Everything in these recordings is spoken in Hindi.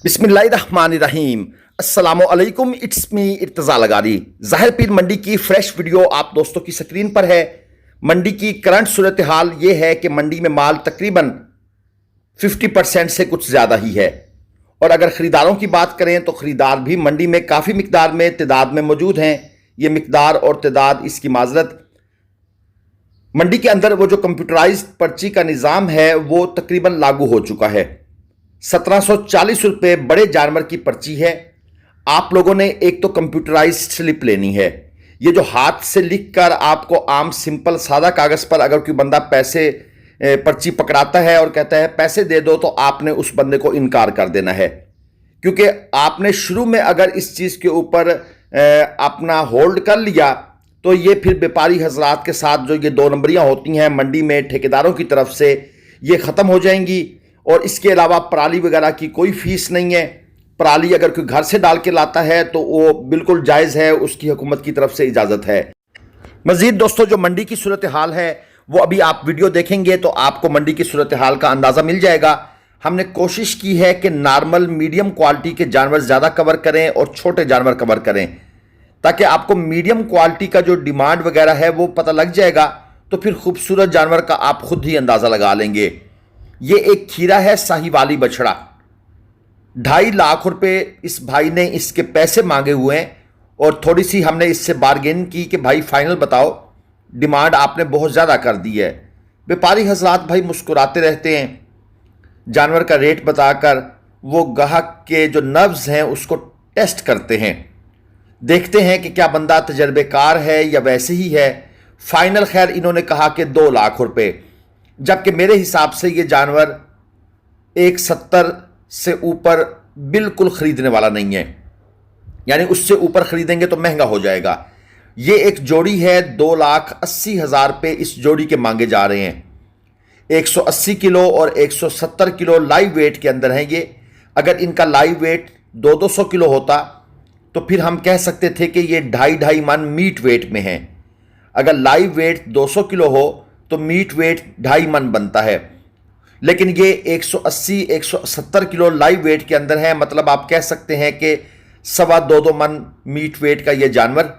बिस्मिल्लाहिर्रहमानिर्रहीम। अस्सलामुअलैकुम, इट्स मी इर्तज़ा लगारी। ज़ाहिर पीर मंडी की फ्रेश वीडियो आप दोस्तों की स्क्रीन पर है। मंडी की करंट सूरत हाल ये है कि मंडी में माल तकरीबन 50% से कुछ ज़्यादा ही है। और अगर ख़रीदारों की बात करें तो ख़रीदार भी मंडी में काफ़ी मिकदार में तादाद में मौजूद हैं। ये मिकदार और तादाद, इसकी माजरत, मंडी के अंदर वो जो कंप्यूटराइज्ड पर्ची का निज़ाम है वो तकरीबन लागू हो चुका है। 1740 रुपये बड़े जानवर की पर्ची है। आप लोगों ने एक तो कंप्यूटराइज्ड स्लिप लेनी है। ये जो हाथ से लिखकर आपको आम सिंपल सादा कागज़ पर अगर कोई बंदा पैसे पर्ची पकड़ाता है और कहता है पैसे दे दो, तो आपने उस बंदे को इनकार कर देना है। क्योंकि आपने शुरू में अगर इस चीज़ के ऊपर अपना होल्ड कर लिया तो ये फिर व्यापारी हजरात के साथ जो ये दो नंबरियाँ होती हैं मंडी में ठेकेदारों की तरफ से, ये ख़त्म हो जाएंगी। और इसके अलावा पराली वगैरह की कोई फीस नहीं है। पराली अगर कोई घर से डाल के लाता है तो वो बिल्कुल जायज़ है, उसकी हुकूमत की तरफ से इजाज़त है। मज़ीद दोस्तों, जो मंडी की सूरत हाल है वो अभी आप वीडियो देखेंगे तो आपको मंडी की सूरत हाल का अंदाज़ा मिल जाएगा। हमने कोशिश की है कि नॉर्मल मीडियम क्वालिटी के जानवर ज़्यादा कवर करें और छोटे जानवर कवर करें, ताकि आपको मीडियम क्वालिटी का जो डिमांड वगैरह है वो पता लग जाएगा। तो फिर खूबसूरत जानवर का आप खुद ही अंदाज़ा लगा लेंगे। ये एक खीरा है, साहिवाली बछड़ा। 2.5 लाख रुपए इस भाई ने इसके पैसे मांगे हुए हैं और थोड़ी सी हमने इससे बार्गेन की कि भाई फाइनल बताओ, डिमांड आपने बहुत ज़्यादा कर दी है। व्यापारी हजरात भाई मुस्कुराते रहते हैं, जानवर का रेट बताकर वो ग्राहक के जो नर्व्स हैं उसको टेस्ट करते हैं, देखते हैं कि क्या बंदा तजर्बेकार है या वैसे ही है। फाइनल खैर इन्होंने कहा कि 2 लाख रुपए, जबकि मेरे हिसाब से ये जानवर 170 से ऊपर बिल्कुल ख़रीदने वाला नहीं है। यानी उससे ऊपर ख़रीदेंगे तो महंगा हो जाएगा। ये एक जोड़ी है, 2,80,000 रुपये इस जोड़ी के मांगे जा रहे हैं। 180 किलो और 170 किलो लाइव वेट के अंदर हैं ये। अगर इनका लाइव वेट 200 किलो होता तो फिर हम कह सकते थे कि ये 2.5 मन मीट वेट में है। अगर लाइव वेट 200 किलो हो तो मीट वेट 2.5 मन बनता है, लेकिन ये 180-170 किलो लाइव वेट के अंदर है। मतलब आप कह सकते हैं कि 2.25 मन मीट वेट का ये जानवर।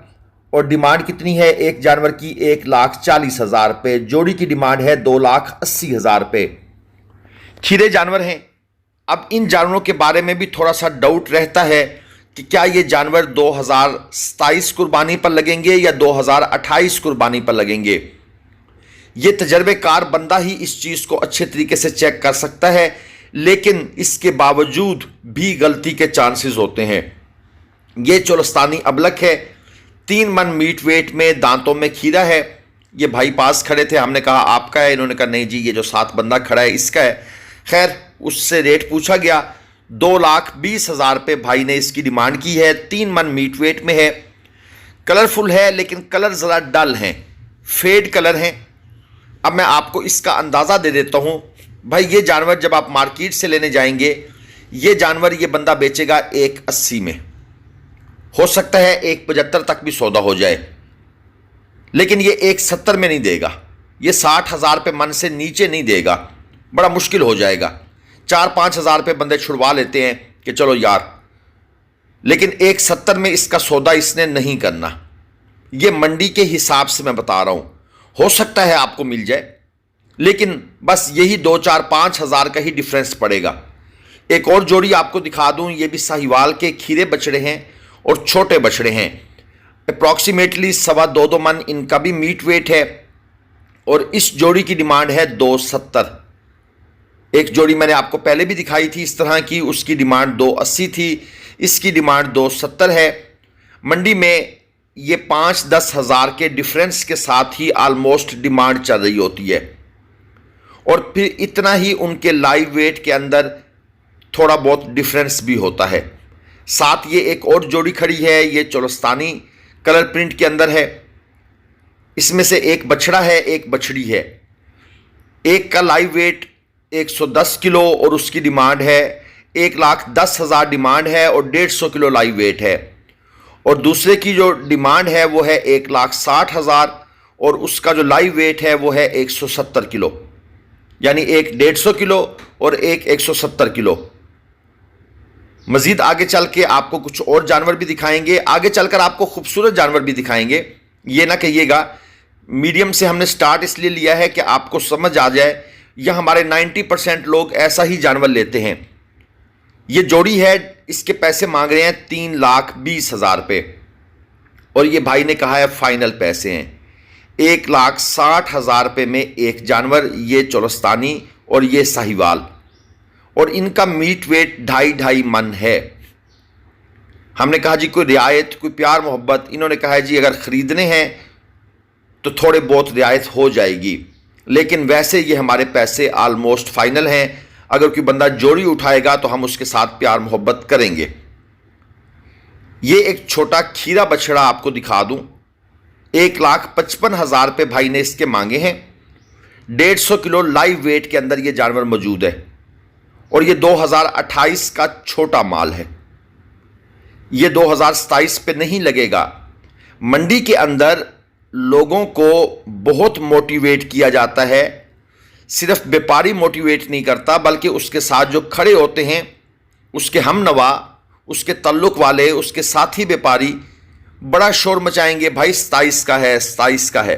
और डिमांड कितनी है एक जानवर की? 1,40,000 रुपये। जोड़ी की डिमांड है 2,80,000 रुपये। खीरे जानवर हैं। अब इन जानवरों के बारे में भी थोड़ा सा डाउट रहता है कि क्या ये जानवर 2027 कुर्बानी पर लगेंगे या 2028 कुर्बानी पर लगेंगे। ये तजर्बेकार बंदा ही इस चीज़ को अच्छे तरीके से चेक कर सकता है, लेकिन इसके बावजूद भी गलती के चांसेस होते हैं। ये चोलस्तानी अबलक है, 3 मन मीट वेट में, दांतों में खीरा है। ये भाई पास खड़े थे, हमने कहा आपका है, इन्होंने कहा नहीं जी ये जो साथ बंदा खड़ा है इसका है। खैर उससे रेट पूछा गया, 2,20,000 रुपये भाई ने इसकी डिमांड की है। 3 मन मीट वेट में है, कलरफुल है, लेकिन कलर ज़रा डल हैं, फेड कलर हैं। अब मैं आपको इसका अंदाज़ा दे देता हूँ। भाई ये जानवर जब आप मार्केट से लेने जाएंगे, ये जानवर ये बंदा बेचेगा 1,80 में, हो सकता है 1,75 तक भी सौदा हो जाए, लेकिन ये 1,70 में नहीं देगा। ये 60,000 रुपये मन से नीचे नहीं देगा, बड़ा मुश्किल हो जाएगा। 4-5 हज़ार रुपये बंदे छुड़वा लेते हैं कि चलो यार, लेकिन 1,70 में इसका सौदा इसने नहीं करना। ये मंडी के हिसाब से मैं बता रहा हूँ, हो सकता है आपको मिल जाए, लेकिन बस यही 2-4-5 हज़ार का ही डिफरेंस पड़ेगा। एक और जोड़ी आपको दिखा दूं, ये भी साहिवाल के खीरे बछड़े हैं और छोटे बछड़े हैं। अप्रॉक्सीमेटली 2.25 मन इनका भी मीट वेट है और इस जोड़ी की डिमांड है 270। एक जोड़ी मैंने आपको पहले भी दिखाई थी इस तरह की, उसकी डिमांड 280 थी, इसकी डिमांड 270 है। मंडी में ये 5-10 हज़ार के डिफरेंस के साथ ही आलमोस्ट डिमांड चल रही होती है, और फिर इतना ही उनके लाइव वेट के अंदर थोड़ा बहुत डिफरेंस भी होता है। साथ ये एक और जोड़ी खड़ी है, ये चोलस्तानी कलर प्रिंट के अंदर है। इसमें से एक बछड़ा है, एक बछड़ी है। एक का लाइव वेट 110 किलो और उसकी डिमांड है 1,10,000 डिमांड है और 150 किलो लाइव वेट है। और दूसरे की जो डिमांड है वो है 1,60,000 और उसका जो लाइव वेट है वो है 170 किलो, यानी एक 150 किलो और एक 170 किलो। मजीद आगे चल के आपको कुछ और जानवर भी दिखाएंगे, आगे चलकर आपको खूबसूरत जानवर भी दिखाएंगे। ये ना कहिएगा, मीडियम से हमने स्टार्ट इसलिए लिया है कि आपको समझ आ जाए। यह हमारे 90% लोग ऐसा ही जानवर लेते हैं। ये जोड़ी है, इसके पैसे मांग रहे हैं 3,20,000 रुपये, और ये भाई ने कहा है फाइनल पैसे हैं 1,60,000 रुपये में एक जानवर। ये चोलस्तानी और ये साहिवाल, और इनका मीट वेट 2.5 मन है। हमने कहा जी कोई रियायत, कोई प्यार मोहब्बत। इन्होंने कहा है जी अगर ख़रीदने हैं तो थोड़े बहुत रियायत हो जाएगी, लेकिन वैसे ये हमारे पैसे आलमोस्ट फाइनल हैं। अगर कोई बंदा जोड़ी उठाएगा तो हम उसके साथ प्यार मोहब्बत करेंगे। ये एक छोटा खीरा बछड़ा आपको दिखा दूं, 1,55,000 रुपये भाई ने इसके मांगे हैं। 150 किलो लाइव वेट के अंदर ये जानवर मौजूद है, और ये 2028 का छोटा माल है। ये 2027 पे नहीं लगेगा। मंडी के अंदर लोगों को बहुत मोटिवेट किया जाता है, सिर्फ व्यापारी मोटिवेट नहीं करता, बल्कि उसके साथ जो खड़े होते हैं, उसके हमनवा, उसके तल्लुक वाले, उसके साथी व्यापारी बड़ा शोर मचाएंगे, भाई 27 का है, 27 का है।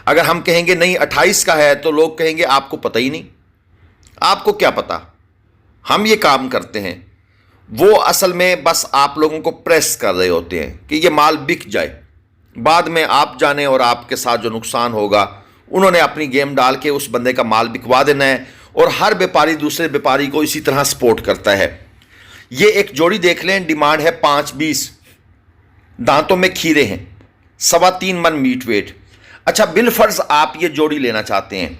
अगर हम कहेंगे नहीं 28 का है तो लोग कहेंगे आपको पता ही नहीं। आपको क्या पता, हम ये काम करते हैं। वो असल में बस आप लोगों को प्रेस कर रहे होते हैं कि ये माल बिक जाए। बाद में आप जाने और आपके साथ जो नुकसान होगा, उन्होंने अपनी गेम डाल के उस बंदे का माल बिकवा देना है, और हर व्यापारी दूसरे व्यापारी को इसी तरह सपोर्ट करता है। ये एक जोड़ी देख लें, डिमांड है 5,20, दांतों में खीरे हैं, 3.25 मन मीट वेट। अच्छा, बिलफर्ज आप ये जोड़ी लेना चाहते हैं,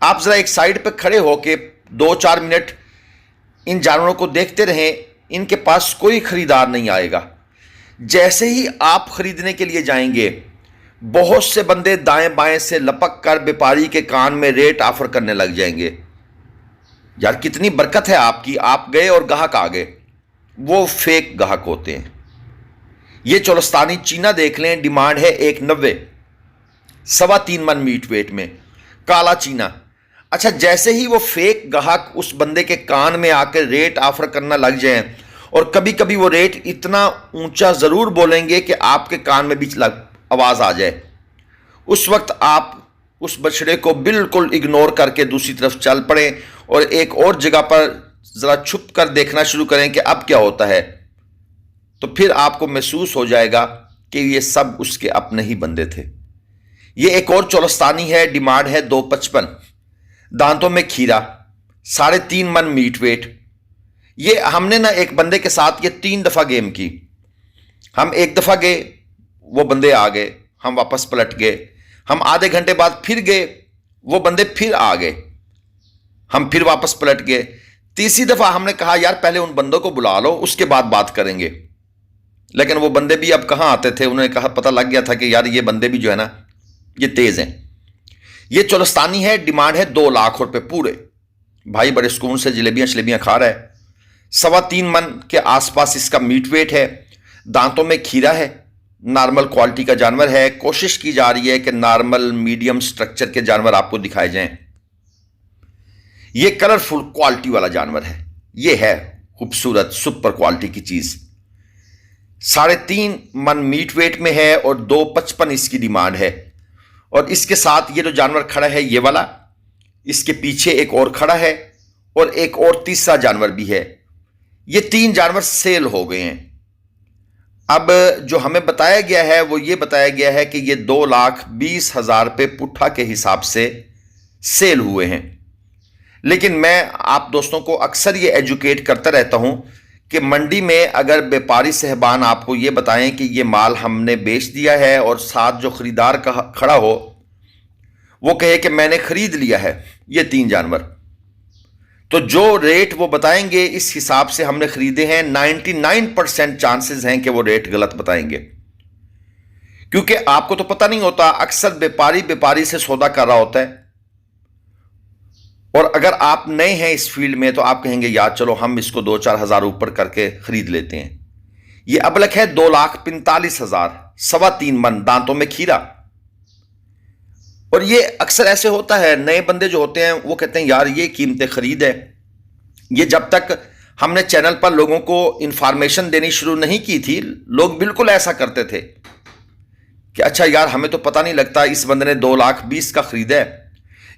आप जरा एक साइड पे खड़े होके 2-4 मिनट इन जानवरों को देखते रहें। इनके पास कोई खरीदार नहीं आएगा। जैसे ही आप खरीदने के लिए जाएंगे, बहुत से बंदे दाएं बाएं से लपक कर व्यापारी के कान में रेट ऑफर करने लग जाएंगे। यार कितनी बरकत है आपकी, आप गए और गाहक आ गए। वो फेक गाहक होते हैं। ये चोलस्तानी चीना देख लें, डिमांड है 1,90, 3.25 मन मीट वेट में, काला चीना। अच्छा, जैसे ही वो फेक ग्राहक उस बंदे के कान में आकर रेट ऑफर करना लग जाए, और कभी कभी वो रेट इतना ऊंचा जरूर बोलेंगे कि आपके कान में भी आवाज आ जाए, उस वक्त आप उस बछड़े को बिल्कुल इग्नोर करके दूसरी तरफ चल पड़े और एक और जगह पर जरा छुप कर देखना शुरू करें कि अब क्या होता है। तो फिर आपको महसूस हो जाएगा कि ये सब उसके अपने ही बंदे थे। ये एक और चोलस्तानी है, डिमांड है 2.55, दांतों में खीरा, 3.5 मन मीट वेट। ये हमने ना एक बंदे के साथ ये 3 दफा गेम की। हम एक दफा गए, वो बंदे आ गए, हम वापस पलट गए, हम आधे घंटे बाद फिर गए, वो बंदे फिर आ गए, हम फिर वापस पलट गए। तीसरी दफा हमने कहा यार पहले उन बंदों को बुला लो, उसके बाद बात करेंगे। लेकिन वो बंदे भी अब कहां आते थे, उन्हें कहा पता लग गया था कि यार ये बंदे भी जो है ना ये तेज हैं। ये चोलस्तानी है, डिमांड है 2 लाख रुपए पूरे। भाई बड़े सुकून से जलेबियां खा रहा है। 3.25 मन के आसपास इसका मीट वेट है, दांतों में खीरा है, नॉर्मल क्वालिटी का जानवर है। कोशिश की जा रही है कि नॉर्मल मीडियम स्ट्रक्चर के जानवर आपको दिखाए जाएं। ये कलरफुल क्वालिटी वाला जानवर है, ये है खूबसूरत सुपर क्वालिटी की चीज। 3.5 मन मीट वेट में है और 2.55 इसकी डिमांड है। और इसके साथ ये जो जानवर खड़ा है ये वाला, इसके पीछे एक और खड़ा है और एक और तीसरा जानवर भी है। ये 3 जानवर सेल हो गए हैं। अब जो हमें बताया गया है वो ये बताया गया है कि ये 2,20,000 रुपये पुट्ठा के हिसाब से सेल हुए हैं। लेकिन मैं आप दोस्तों को अक्सर ये एजुकेट करता रहता हूं कि मंडी में अगर व्यापारी साहबान आपको ये बताएं कि ये माल हमने बेच दिया है और साथ जो खरीदार का खड़ा हो वो कहे कि मैंने खरीद लिया है ये 3 जानवर, तो जो रेट वो बताएंगे इस हिसाब से हमने खरीदे हैं, 99% चांसेस हैं कि वो रेट गलत बताएंगे। क्योंकि आपको तो पता नहीं होता, अक्सर व्यापारी से सौदा कर रहा होता है। और अगर आप नए हैं इस फील्ड में तो आप कहेंगे यार चलो हम इसको 2-4 हज़ार ऊपर करके खरीद लेते हैं। ये अबलक है 2,45,000, 3.25 मन, दांतों में खीरा। और ये अक्सर ऐसे होता है, नए बंदे जो होते हैं वो कहते हैं यार ये कीमतें खरीद है, ये जब तक हमने चैनल पर लोगों को इंफॉर्मेशन देनी शुरू नहीं की थी। लोग बिल्कुल ऐसा करते थे कि अच्छा यार, हमें तो पता नहीं लगता, इस बंदे ने 2,20,000 का खरीदा है,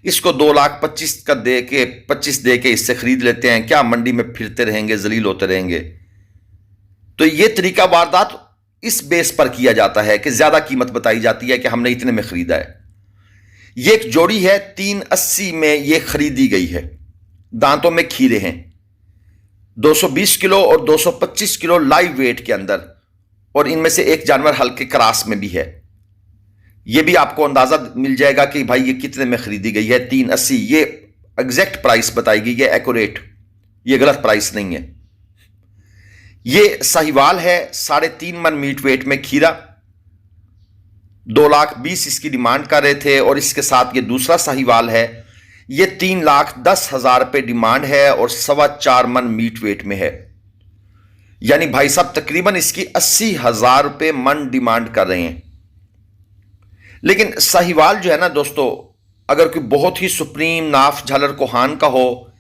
इसको 2,25,000 का दे के 25 दे के इससे खरीद लेते हैं, क्या मंडी में फिरते रहेंगे, जलील होते रहेंगे। तो यह तरीका वारदात इस बेस पर किया जाता है कि ज्यादा कीमत बताई जाती है कि हमने इतने में खरीदा है। यह एक जोड़ी है, 380 में यह खरीदी गई है। दांतों में खीरे हैं, 220 किलो और 225 किलो लाइव वेट के अंदर, और इनमें से एक जानवर हल्के क्रास में भी है। यह भी आपको अंदाजा मिल जाएगा कि भाई ये कितने में खरीदी गई है। 380 ये एग्जैक्ट प्राइस बताई गई है, एक्यूरेट, ये गलत प्राइस नहीं है। ये साहिवाल है, 3.5 मन मीट वेट में खीरा, 2,20,000 इसकी डिमांड कर रहे थे। और इसके साथ ये दूसरा साहिवाल है, ये 3,10,000 रुपये डिमांड है और 4.25 मन मीट वेट में है। यानी भाई साहब तकरीबन इसकी 80,000 रुपये मन डिमांड कर रहे हैं। लेकिन साहिवाल जो है ना दोस्तों, अगर कोई बहुत ही सुप्रीम नाफ झालर कोहान का हो,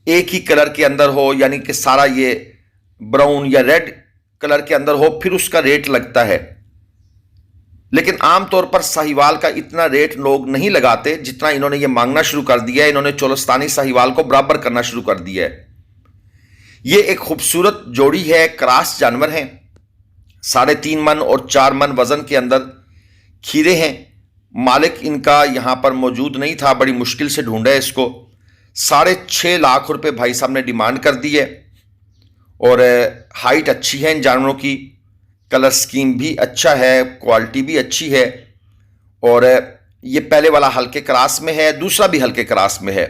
एक ही कलर के अंदर हो, यानी कि सारा ये ब्राउन या रेड कलर के अंदर हो, फिर उसका रेट लगता है। लेकिन आमतौर पर साहिवाल का इतना रेट लोग नहीं लगाते जितना इन्होंने ये मांगना शुरू कर दिया है। इन्होंने चोलस्तानी साहिवाल को बराबर करना शुरू कर दिया है। ये एक खूबसूरत जोड़ी है, क्रॉस जानवर हैं, 3.5 मन और 4 मन वजन के अंदर खीरे हैं। मालिक इनका यहां पर मौजूद नहीं था, बड़ी मुश्किल से ढूंढा है इसको। 6.5 लाख रुपए भाई साहब ने डिमांड कर दी है। और हाइट अच्छी है इन जानवरों की, कलर स्कीम भी अच्छा है, क्वालिटी भी अच्छी है। और ये पहले वाला हल्के क्रास में है, दूसरा भी हल्के क्रास में है।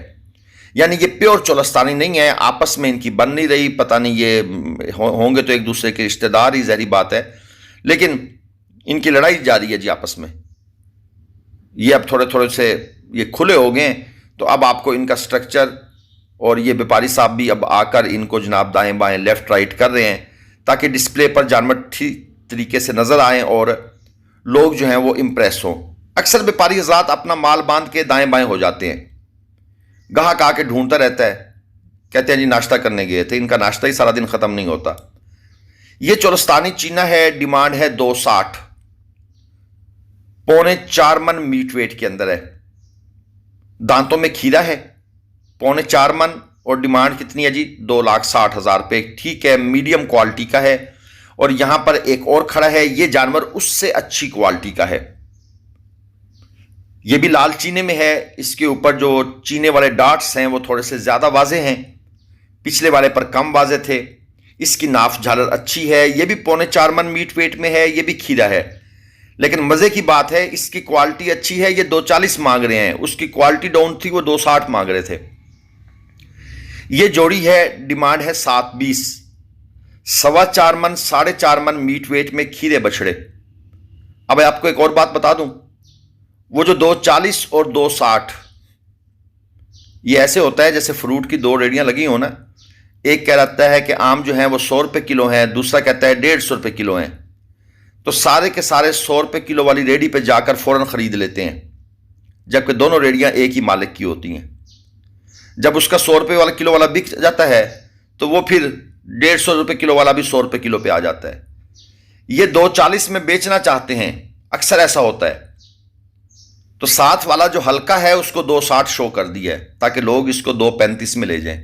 यानी ये प्योर चोलस्तानी नहीं है, आपस में इनकी बन नहीं रही, पता नहीं ये होंगे तो एक दूसरे के रिश्तेदार ही, जहरी बात है। लेकिन इनकी लड़ाई जारी है जी आपस में। ये अब थोड़े थोड़े से ये खुले हो गए, तो अब आपको इनका स्ट्रक्चर, और ये व्यापारी साहब भी अब आकर इनको जनाब दाएं बाएं लेफ्ट राइट कर रहे हैं, ताकि डिस्प्ले पर जानवर ठीक तरीके से नजर आए और लोग जो हैं वो इंप्रेस हों। अक्सर व्यापारी हजरात अपना माल बांध के दाएं बाएं हो जाते हैं, गाहक आके ढूंढता रहता है, कहते हैं जी नाश्ता करने गए थे, इनका नाश्ता ही सारा दिन खत्म नहीं होता। ये चोलस्तानी चीना है, डिमांड है 260, 4.25 मन मीट वेट के अंदर है। दांतों में खीरा है, 4.25 मन, और डिमांड कितनी है जी 2,60,000 रुपये। ठीक है, मीडियम क्वालिटी का है। और यहां पर एक और खड़ा है, ये जानवर उससे अच्छी क्वालिटी का है। ये भी लाल चीने में है, इसके ऊपर जो चीने वाले डॉट्स हैं वो थोड़े से ज्यादा वाजे हैं, पिछले वाले पर कम वाजे थे। इसकी नाफ झालर अच्छी है, ये भी 4.25 मन मीट वेट में है, ये भी खीरा है। लेकिन मजे की बात है, इसकी क्वालिटी अच्छी है, ये 240 मांग रहे हैं, उसकी क्वालिटी डाउन थी, वो 260 मांग रहे थे। ये जोड़ी है, डिमांड है 720, 4.25 मन 4.5 मन मीट वेट में खीरे बछड़े। अब आपको एक और बात बता दूं, वो जो 240 और 260, ये ऐसे होता है जैसे फ्रूट की 2 रेडियां लगी हो ना, एक कह रहता है कि आम जो है वो 100 रुपये किलो है, दूसरा कहता है 150 रुपये किलो है। तो सारे के सारे 100 रुपये किलो वाली रेडी पे जाकर फौरन खरीद लेते हैं, जबकि दोनों रेडियां एक ही मालिक की होती हैं। जब उसका 100 रुपये वाला किलो वाला बिक जाता है, तो वो फिर 150 रुपये किलो वाला भी 100 रुपये किलो पे आ जाता है। ये 240 में बेचना चाहते हैं, अक्सर ऐसा होता है। तो साथ वाला जो हल्का है उसको 260 शो कर दिया है, ताकि लोग इसको 235 में ले जाएं।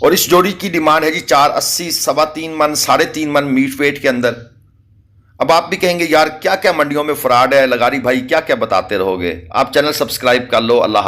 और इस जोड़ी की डिमांड है जी 480, 3.25 मन 3.5 मन मीट वेट के अंदर। अब आप भी कहेंगे यार क्या क्या मंडियों में फ्रॉड है, लगारी भाई क्या क्या बताते रहोगे। आप चैनल सब्सक्राइब कर लो। अल्लाह।